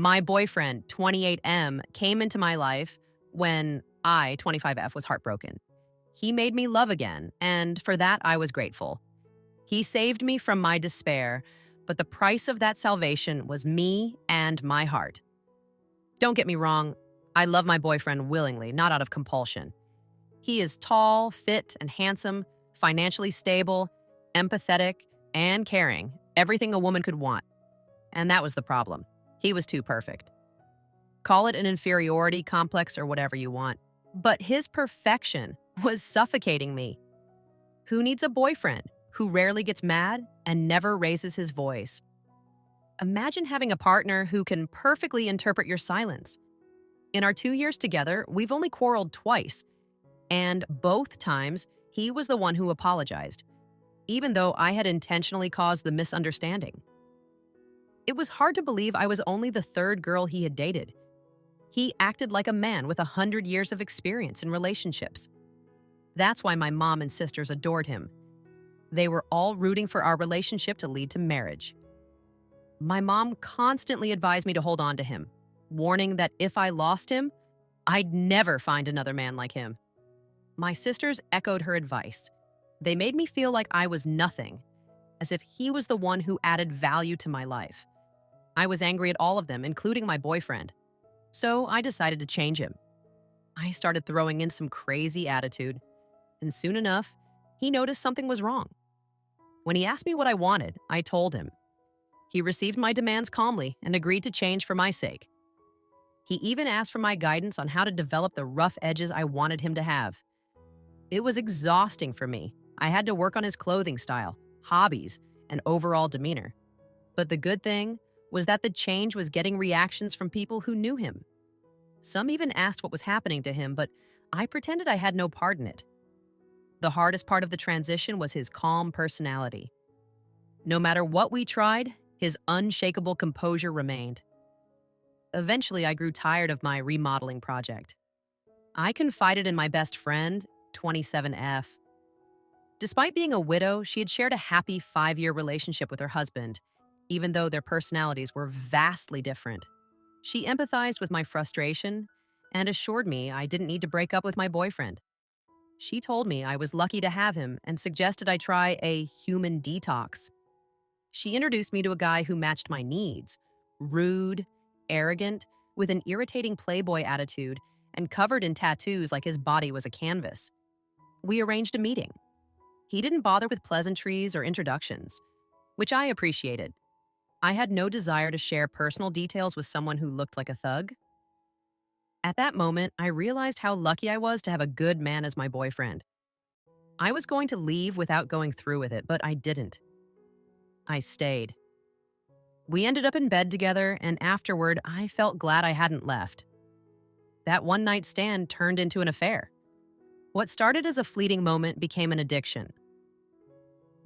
My boyfriend, 28M, came into my life when I, 25F, was heartbroken. He made me love again, and for that I was grateful. He saved me from my despair, but the price of that salvation was me and my heart. Don't get me wrong, I love my boyfriend willingly, not out of compulsion. He is tall, fit, and handsome, financially stable, empathetic, and caring, everything a woman could want. And that was the problem. He was too perfect. Call it an inferiority complex or whatever you want. But his perfection was suffocating me. Who needs a boyfriend who rarely gets mad and never raises his voice? Imagine having a partner who can perfectly interpret your silence. In our 2 years together, we've only quarreled twice, and both times he was the one who apologized, even though I had intentionally caused the misunderstanding. It was hard to believe I was only the third girl he had dated. He acted like a man with 100 years of experience in relationships. That's why my mom and sisters adored him. They were all rooting for our relationship to lead to marriage. My mom constantly advised me to hold on to him, warning that if I lost him, I'd never find another man like him. My sisters echoed her advice. They made me feel like I was nothing, as if he was the one who added value to my life. I was angry at all of them, including my boyfriend. So I decided to change him. I started throwing in some crazy attitude, and soon enough, he noticed something was wrong. When he asked me what I wanted, I told him. He received my demands calmly and agreed to change for my sake. He even asked for my guidance on how to develop the rough edges I wanted him to have. It was exhausting for me. I had to work on his clothing style, hobbies, and overall demeanor. But the good thing was that the change was getting reactions from people who knew him. Some even asked what was happening to him, but I pretended I had no part in it. The hardest part of the transition was his calm personality. No matter what we tried, his unshakable composure remained. Eventually, I grew tired of my remodeling project. I confided in my best friend, 27F. Despite being a widow, she had shared a happy 5-year relationship with her husband, even though their personalities were vastly different. She empathized with my frustration and assured me I didn't need to break up with my boyfriend. She told me I was lucky to have him and suggested I try a human detox. She introduced me to a guy who matched my needs: rude, arrogant, with an irritating playboy attitude, and covered in tattoos like his body was a canvas. We arranged a meeting. He didn't bother with pleasantries or introductions, which I appreciated. I had no desire to share personal details with someone who looked like a thug. At that moment, I realized how lucky I was to have a good man as my boyfriend. I was going to leave without going through with it, but I didn't. I stayed. We ended up in bed together, and afterward, I felt glad I hadn't left. That one-night stand turned into an affair. What started as a fleeting moment became an addiction.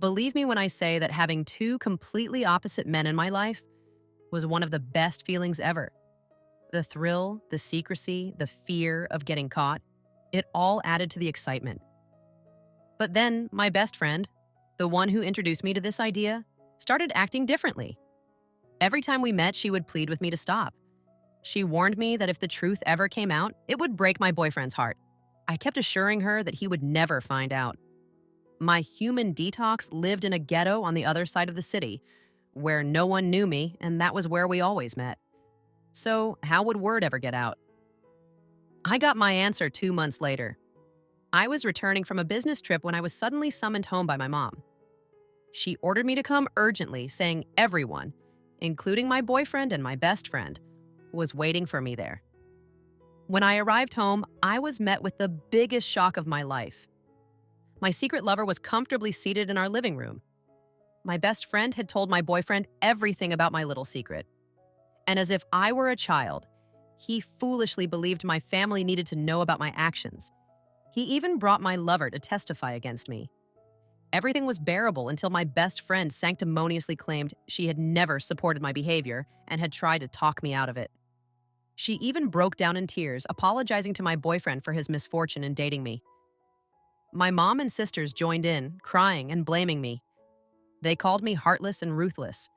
Believe me when I say that having two completely opposite men in my life was one of the best feelings ever. The thrill, the secrecy, the fear of getting caught, it all added to the excitement. But then my best friend, the one who introduced me to this idea, started acting differently. Every time we met, she would plead with me to stop. She warned me that if the truth ever came out, it would break my boyfriend's heart. I kept assuring her that he would never find out. My human detox lived in a ghetto on the other side of the city, where no one knew me, and that was where we always met. So how would word ever get out? I got my answer 2 months later. I was returning from a business trip when I was suddenly summoned home by my mom. She ordered me to come urgently, saying everyone, including my boyfriend and my best friend, was waiting for me there. When I arrived home, I was met with the biggest shock of my life. My secret lover was comfortably seated in our living room. My best friend had told my boyfriend everything about my little secret. And as if I were a child, he foolishly believed my family needed to know about my actions. He even brought my lover to testify against me. Everything was bearable until my best friend sanctimoniously claimed she had never supported my behavior and had tried to talk me out of it. She even broke down in tears, apologizing to my boyfriend for his misfortune in dating me. My mom and sisters joined in, crying and blaming me. They called me heartless and ruthless.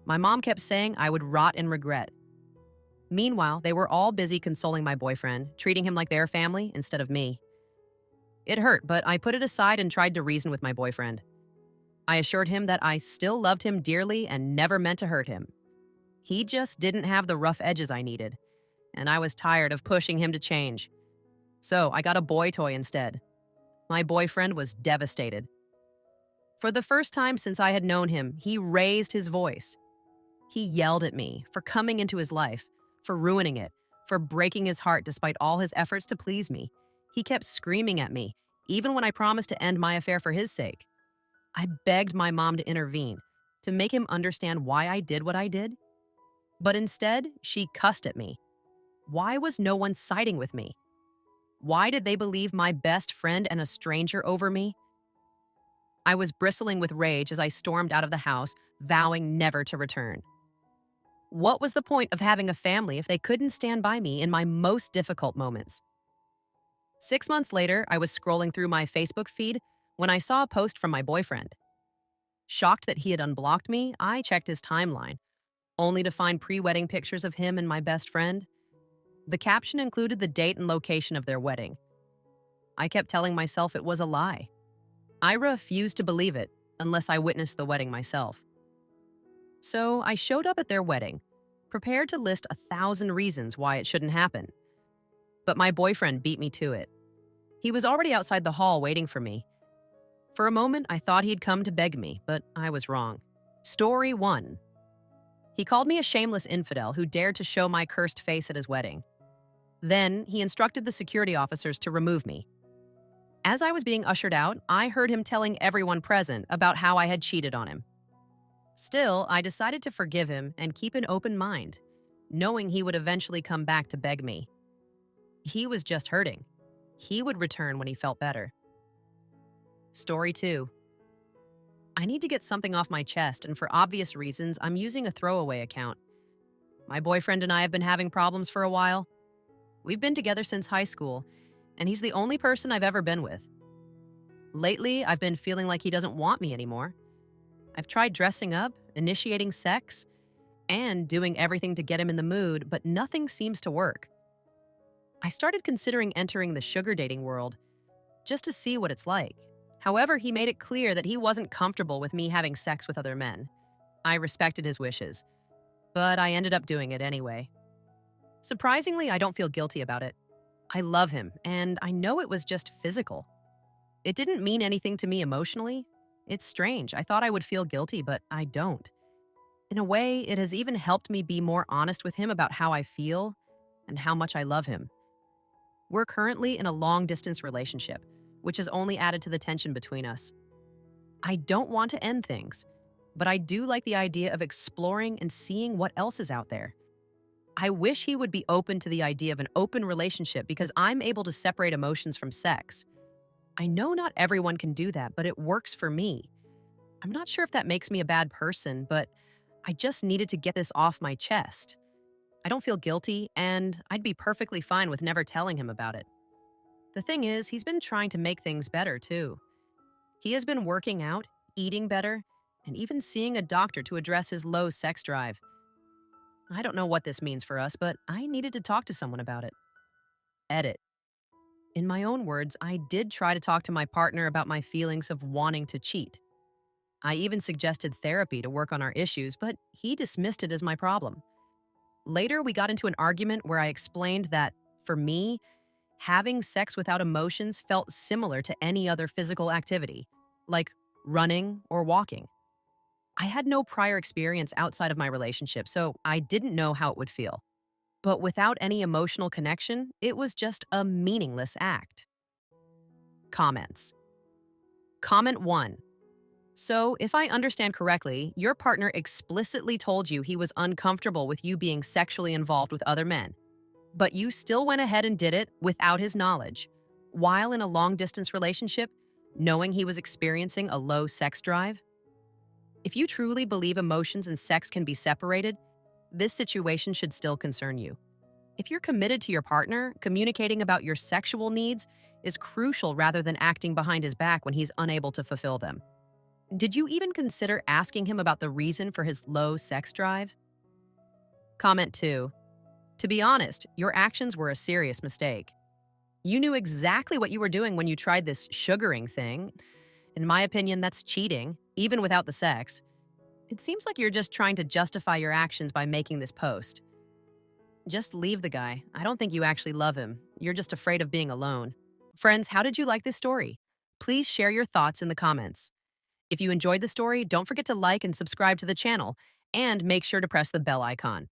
My mom kept saying I would rot in regret. Meanwhile, they were all busy consoling my boyfriend, treating him like their family instead of me. It hurt, but I put it aside and tried to reason with my boyfriend. I assured him that I still loved him dearly and never meant to hurt him. He just didn't have the rough edges I needed, and I was tired of pushing him to change. So I got a boy toy instead. My boyfriend was devastated. For the first time since I had known him, he raised his voice. He yelled at me for coming into his life, for ruining it, for breaking his heart despite all his efforts to please me. He kept screaming at me, even when I promised to end my affair for his sake. I begged my mom to intervene, to make him understand why I did what I did. But instead, she cussed at me. Why was no one siding with me? Why did they believe my best friend and a stranger over me? I was bristling with rage as I stormed out of the house, vowing never to return. What was the point of having a family if they couldn't stand by me in my most difficult moments? 6 months later, I was scrolling through my Facebook feed when I saw a post from my boyfriend. Shocked that he had unblocked me, I checked his timeline, only to find pre-wedding pictures of him and my best friend. The caption included the date and location of their wedding. I kept telling myself it was a lie. I refused to believe it unless I witnessed the wedding myself. So I showed up at their wedding, prepared to list 1,000 reasons why it shouldn't happen. But my boyfriend beat me to it. He was already outside the hall waiting for me. For a moment, I thought he'd come to beg me, but I was wrong. Story 1. He called me a shameless infidel who dared to show my cursed face at his wedding. Then, he instructed the security officers to remove me. As I was being ushered out, I heard him telling everyone present about how I had cheated on him. Still, I decided to forgive him and keep an open mind, knowing he would eventually come back to beg me. He was just hurting. He would return when he felt better. Story 2. I need to get something off my chest, and for obvious reasons, I'm using a throwaway account. My boyfriend and I have been having problems for a while. We've been together since high school, and he's the only person I've ever been with. Lately, I've been feeling like he doesn't want me anymore. I've tried dressing up, initiating sex, and doing everything to get him in the mood, but nothing seems to work. I started considering entering the sugar dating world just to see what it's like. However, he made it clear that he wasn't comfortable with me having sex with other men. I respected his wishes, but I ended up doing it anyway. Surprisingly, I don't feel guilty about it. I love him, and I know it was just physical. It didn't mean anything to me emotionally. It's strange. I thought I would feel guilty, but I don't. In a way, it has even helped me be more honest with him about how I feel and how much I love him. We're currently in a long-distance relationship, which has only added to the tension between us. I don't want to end things, but I do like the idea of exploring and seeing what else is out there. I wish he would be open to the idea of an open relationship because I'm able to separate emotions from sex. I know not everyone can do that, but it works for me. I'm not sure if that makes me a bad person, but I just needed to get this off my chest. I don't feel guilty, and I'd be perfectly fine with never telling him about it. The thing is, he's been trying to make things better, too. He has been working out, eating better, and even seeing a doctor to address his low sex drive. I don't know what this means for us, but I needed to talk to someone about it. Edit. In my own words, I did try to talk to my partner about my feelings of wanting to cheat. I even suggested therapy to work on our issues, but he dismissed it as my problem. Later, we got into an argument where I explained that, for me, having sex without emotions felt similar to any other physical activity, like running or walking. I had no prior experience outside of my relationship, so I didn't know how it would feel. But without any emotional connection, it was just a meaningless act. Comments. Comment 1. So, if I understand correctly, your partner explicitly told you he was uncomfortable with you being sexually involved with other men, but you still went ahead and did it without his knowledge, while in a long-distance relationship, knowing he was experiencing a low sex drive? If you truly believe emotions and sex can be separated, this situation should still concern you. If you're committed to your partner, communicating about your sexual needs is crucial rather than acting behind his back when he's unable to fulfill them. Did you even consider asking him about the reason for his low sex drive? Comment 2. To be honest, your actions were a serious mistake. You knew exactly what you were doing when you tried this sugaring thing. In my opinion, that's cheating, even without the sex. It seems like you're just trying to justify your actions by making this post. Just leave the guy. I don't think you actually love him. You're just afraid of being alone. Friends, how did you like this story? Please share your thoughts in the comments. If you enjoyed the story, don't forget to like and subscribe to the channel, and make sure to press the bell icon.